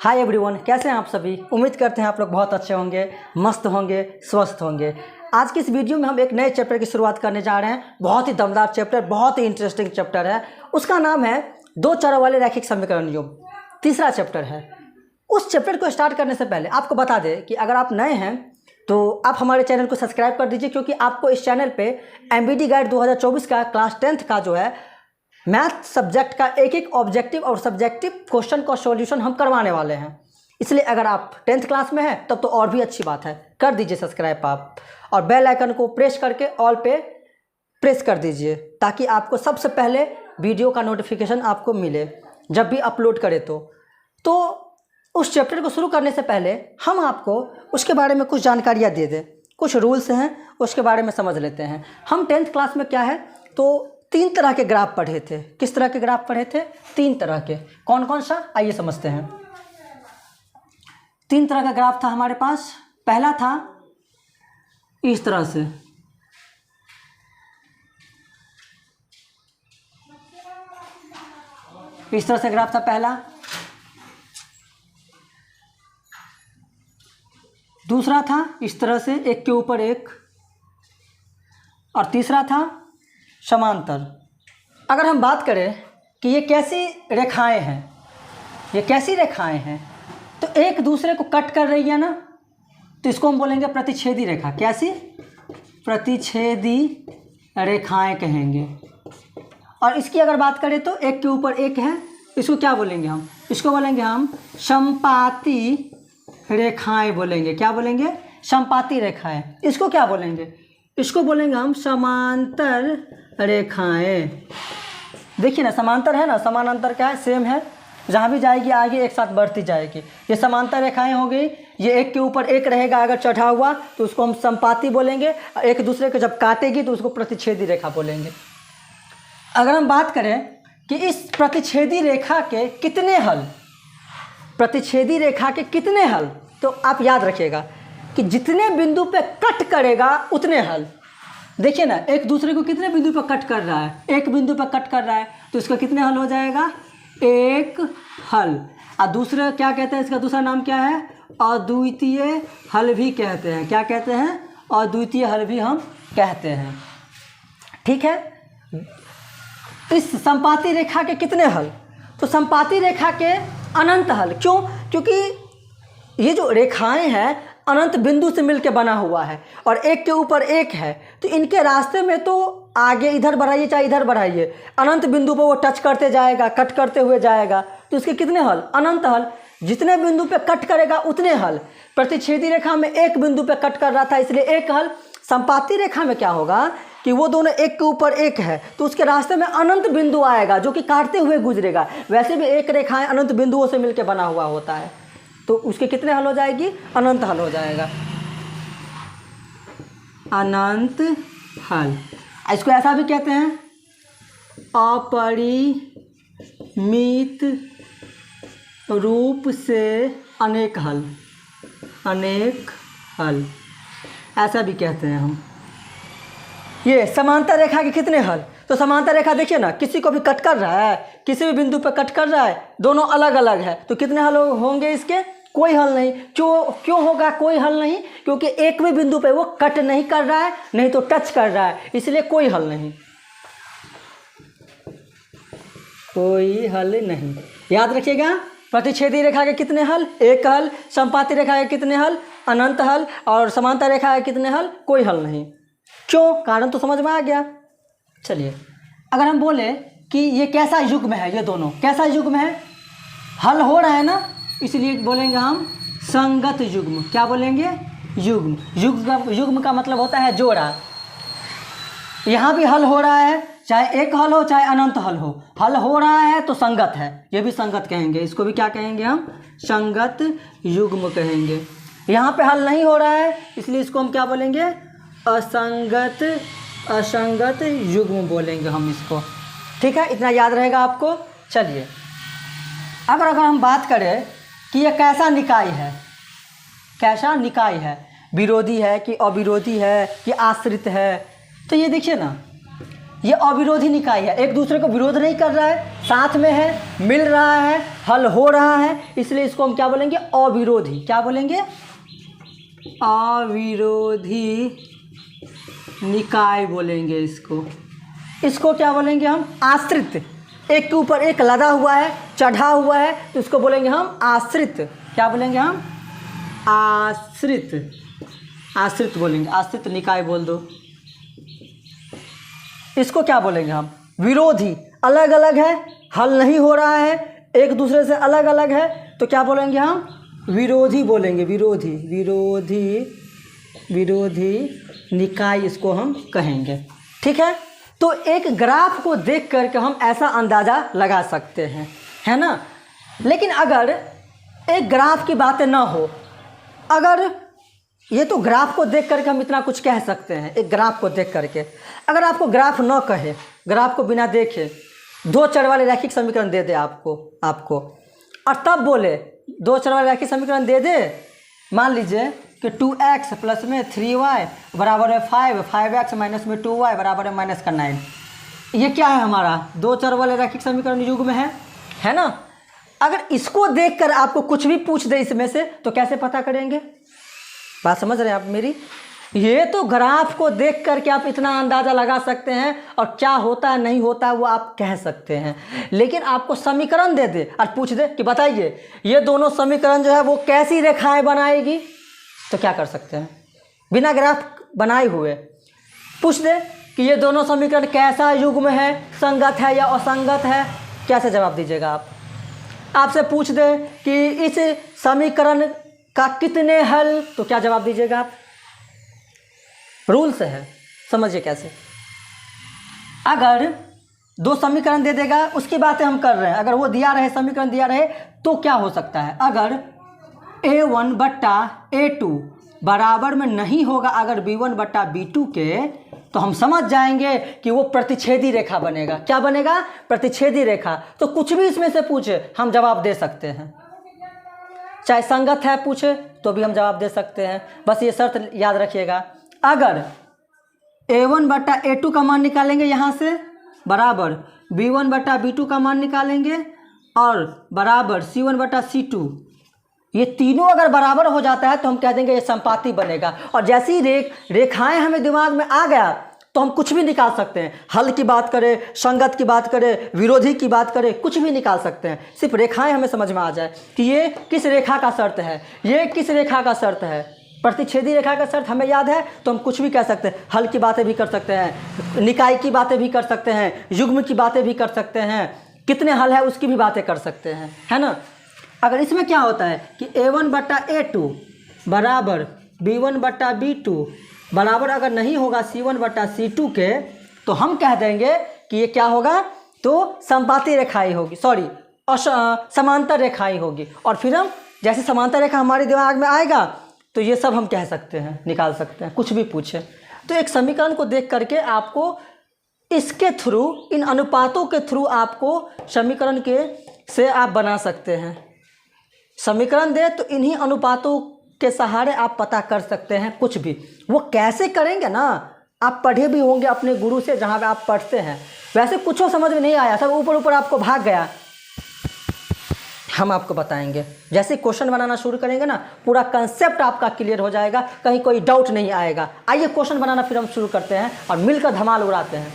Hi everyone, कैसे हैं आप सभी। उम्मीद करते हैं आप लोग बहुत अच्छे होंगे, मस्त होंगे, स्वस्थ होंगे। आज की इस वीडियो में हम एक नए चैप्टर की शुरुआत करने जा रहे हैं। बहुत ही दमदार चैप्टर, बहुत ही इंटरेस्टिंग चैप्टर है। उसका नाम है दो चरों वाले रैखिक समीकरण योग। तीसरा चैप्टर है। उस चैप्टर को स्टार्ट करने से पहले आपको बता दें कि अगर आप नए हैं तो आप हमारे चैनल को सब्सक्राइब कर दीजिए, क्योंकि आपको इस चैनल पे एमबीडी गाइड 2024 का क्लास 10th का जो है मैथ सब्जेक्ट का एक एक ऑब्जेक्टिव और सब्जेक्टिव क्वेश्चन का सॉल्यूशन हम करवाने वाले हैं। इसलिए अगर आप 10th क्लास में हैं तब तो और भी अच्छी बात है, कर दीजिए सब्सक्राइब आप, और बेल आइकन को प्रेस करके ऑल पे प्रेस कर दीजिए, ताकि आपको सबसे पहले वीडियो का नोटिफिकेशन आपको मिले जब भी अपलोड करें। तो उस चैप्टर को शुरू करने से पहले हम आपको उसके बारे में कुछ जानकारियाँ दे दें। कुछ रूल्स हैं, उसके बारे में समझ लेते हैं। हम 10th क्लास में क्या है तो 3 तरह के ग्राफ पढ़े थे। किस तरह के ग्राफ पढ़े थे? 3 तरह के। कौन कौन सा, आइए समझते हैं। 3 तरह का ग्राफ था हमारे पास। पहला था इस तरह से, इस तरह से ग्राफ था पहला। दूसरा था इस तरह से, एक के ऊपर एक। और तीसरा था समांतर। अगर हम बात करें कि ये कैसी रेखाएं हैं, ये कैसी रेखाएं हैं, तो एक दूसरे को कट कर रही है ना, तो इसको हम बोलेंगे प्रतिच्छेदी रेखा। कैसी? प्रतिच्छेदी रेखाएं कहेंगे। और इसकी अगर बात करें तो एक के ऊपर एक है, इसको क्या बोलेंगे हम? इसको बोलेंगे हम समपाती रेखाएं बोलेंगे। क्या बोलेंगे? समपाती रेखाएं। इसको क्या बोलेंगे? इसको बोलेंगे हम समांतर रेखाएं। देखिए ना, समांतर है ना, समानांतर क्या है? सेम है, जहाँ भी जाएगी आगे एक साथ बढ़ती जाएगी। ये समांतर रेखाएं हो गई। ये एक के ऊपर एक रहेगा अगर चढ़ा हुआ तो उसको हम समपाती बोलेंगे। एक दूसरे को जब काटेगी तो उसको प्रतिच्छेदी रेखा बोलेंगे। अगर हम बात करें कि इस प्रतिच्छेदी रेखा के कितने हल, प्रतिच्छेदी रेखा के कितने हल, तो आप याद रखिएगा कि जितने बिंदु पे कट करेगा उतने हल। देखिए ना, एक दूसरे को कितने बिंदु पे कट कर रहा है? एक बिंदु पे कट कर रहा है तो इसका कितने हल हो जाएगा? एक हल। और दूसरा क्या कहते हैं? इसका दूसरा नाम क्या है? अद्वितीय हल भी कहते हैं। क्या कहते हैं? अद्वितीय हल भी हम कहते हैं। ठीक है। इस समपाती रेखा के कितने हल? तो समपाती रेखा के अनंत हल। क्यों? क्योंकि ये जो रेखाएं हैं अनंत बिंदु से मिलकर बना हुआ है और एक के ऊपर एक है, तो इनके रास्ते में तो आगे इधर बढ़ाइए चाहे इधर बढ़ाइए, अनंत बिंदु पर वो टच करते जाएगा, कट करते हुए जाएगा। तो इसके कितने हल? अनंत हल। जितने बिंदु पे कट करेगा उतने हल। प्रतिच्छेदी रेखा में एक बिंदु पे कट कर रहा था इसलिए एक हल। संपाती रेखा में क्या होगा कि वो दोनों एक के ऊपर एक है, तो उसके रास्ते में अनंत बिंदु आएगा जो कि काटते हुए गुजरेगा। वैसे भी एक रेखाएं अनंत बिंदुओं से मिलकर बना हुआ होता है, तो उसके कितने हल हो जाएगी? अनंत हल हो जाएगा। अनंत हल। इसको ऐसा भी कहते हैं अपरिमित रूप से अनेक हल। अनेक हल ऐसा भी कहते हैं हम। ये समांतर रेखा के कितने हल? तो समांतर रेखा देखिए ना, किसी को भी कट कर रहा है, किसी भी बिंदु पर कट कर रहा है, दोनों अलग अलग है, तो कितने हल होंगे इसके? कोई हल नहीं। क्यों होगा कोई हल नहीं? क्योंकि एक भी बिंदु पे वो कट नहीं कर रहा है, नहीं तो टच कर रहा है, इसलिए कोई हल नहीं। कोई हल नहीं। याद रखिएगा, प्रतिच्छेदी रेखा के कितने हल? एक हल। समपाती रेखा के कितने हल? अनंत हल। और समांतर रेखा के कितने हल? कोई हल नहीं। क्यों? कारण तो समझ में आ गया। चलिए, अगर हम बोले कि ये कैसा युग्म है, ये दोनों कैसा युग्म है? हल हो रहा है ना, इसलिए बोलेंगे हम संगत युग्म। क्या बोलेंगे? युग्म। युग्म का मतलब होता है जोड़ा। यहाँ भी हल हो रहा है, चाहे एक हल हो चाहे अनंत हल हो, हल हो रहा है तो संगत है, ये भी संगत कहेंगे। इसको भी क्या कहेंगे हम? संगत युग्म कहेंगे। यहाँ पे हल नहीं हो रहा है इसलिए इसको हम क्या बोलेंगे? असंगत युग्म बोलेंगे हम इसको। ठीक है, इतना याद रहेगा आपको। चलिए, अगर हम बात करें कि यह कैसा निकाय है, कैसा निकाय है, विरोधी है कि अविरोधी है कि आश्रित है, तो ये देखिए ना, ये अविरोधी निकाय है, एक दूसरे को विरोध नहीं कर रहा है, साथ में है, मिल रहा है, हल हो रहा है, इसलिए इसको हम क्या बोलेंगे? अविरोधी। क्या बोलेंगे? अविरोधी निकाय बोलेंगे इसको। इसको क्या बोलेंगे हम? आश्रित। एक के ऊपर एक लदा हुआ है, चढ़ा हुआ है, तो इसको बोलेंगे हम आश्रित। क्या बोलेंगे हम? आश्रित। आश्रित बोलेंगे, आश्रित निकाय बोल दो। इसको क्या बोलेंगे हम? विरोधी। अलग अलग है, हल नहीं हो रहा है, एक दूसरे से अलग अलग है, तो क्या बोलेंगे हम? विरोधी बोलेंगे। विरोधी, विरोधी, विरोधी निकाय इसको हम कहेंगे। ठीक है, तो एक ग्राफ को देख करके हम ऐसा अंदाज़ा लगा सकते हैं, है ना। लेकिन अगर एक ग्राफ की बातें ना हो, अगर ये तो ग्राफ को देख करके हम इतना कुछ कह सकते हैं, एक ग्राफ को देख करके। अगर आपको ग्राफ न कहे, ग्राफ को बिना देखे दो चर वाले रैखिक समीकरण दे दे आपको और तब बोले दो चर वाले रैखिक समीकरण दे दे, मान लीजिए कि 2x प्लस में 3y बराबर है 5, 5x माइनस में 2y बराबर है माइनस का 9। ये क्या है? हमारा दो चर वाले रैखिक समीकरण युग्म है ना। अगर इसको देखकर आपको कुछ भी पूछ दे इसमें से, तो कैसे पता करेंगे? बात समझ रहे हैं आप मेरी? ये तो ग्राफ को देख करके आप इतना अंदाज़ा लगा सकते हैं और क्या होता है नहीं होता है वो आप कह सकते हैं। लेकिन आपको समीकरण दे दे और पूछ दे कि बताइए ये दोनों समीकरण जो है वो कैसी रेखाएं बनाएगी, तो क्या कर सकते हैं? बिना ग्राफ बनाए हुए पूछ दे कि ये दोनों समीकरण कैसा युग्म है, संगत है या असंगत है, कैसे जवाब दीजिएगा आप? आपसे पूछ दे कि इस समीकरण का कितने हल, तो क्या जवाब दीजिएगा आप? रूल से है, समझिए कैसे। अगर दो समीकरण दे देगा, उसकी बातें हम कर रहे हैं, अगर वो दिया रहे, समीकरण दिया रहे, तो क्या हो सकता है? अगर a1 बट्टा a2 बराबर में नहीं होगा अगर b1 बट्टा b2 के, तो हम समझ जाएंगे कि वो प्रतिच्छेदी रेखा बनेगा। क्या बनेगा? प्रतिच्छेदी रेखा। तो कुछ भी इसमें से पूछे हम जवाब दे सकते हैं, चाहे संगत है पूछे तो भी हम जवाब दे सकते हैं। बस ये शर्त याद रखिएगा, अगर a1 बट्टा a2 का मान निकालेंगे यहाँ से बराबर b1 बट्टा b2 का मान निकालेंगे और बराबर c1 बट्टा c2, ये तीनों अगर बराबर हो जाता है तो हम कह देंगे ये संपाती बनेगा। और जैसी रेखाएं हमें दिमाग में आ गया तो हम कुछ भी निकाल सकते हैं। हल की बात करें, संगत की बात करें, विरोधी की बात करें, कुछ भी निकाल सकते हैं। सिर्फ रेखाएं हमें समझ में आ जाए कि ये किस रेखा का शर्त है, ये किस रेखा का शर्त है। प्रतिच्छेदी रेखा का शर्त हमें याद है तो हम कुछ भी कह सकते हैं। हल की बातें भी कर सकते हैं, निकाय की बातें भी कर सकते हैं, युग्म की बातें भी कर सकते हैं, कितने हल है उसकी भी बातें कर सकते हैं, है ना। अगर इसमें क्या होता है कि a1 बट्टा a2 बराबर b1 बट्टा b2 बराबर अगर नहीं होगा c1 बट्टा c2 के, तो हम कह देंगे कि ये क्या होगा? तो संपाती रेखाएं होगी, सॉरी समांतर रेखाएं होगी। और फिर हम जैसे समांतर रेखा हमारे दिमाग में आएगा तो ये सब हम कह सकते हैं, निकाल सकते हैं, कुछ भी पूछे। तो एक समीकरण को देख करके आपको इसके थ्रू, इन अनुपातों के थ्रू आपको समीकरण के से आप बना सकते हैं। समीकरण दे तो इन्हीं अनुपातों के सहारे आप पता कर सकते हैं कुछ भी। वो कैसे करेंगे ना, आप पढ़े भी होंगे अपने गुरु से जहाँ पे आप पढ़ते हैं। वैसे कुछ समझ में नहीं आया, सब ऊपर ऊपर आपको भाग गया, हम आपको बताएंगे। जैसे क्वेश्चन बनाना शुरू करेंगे ना, पूरा कंसेप्ट आपका क्लियर हो जाएगा, कहीं कोई डाउट नहीं आएगा। आइए क्वेश्चन बनाना फिर हम शुरू करते हैं और मिलकर धमाल उड़ाते हैं।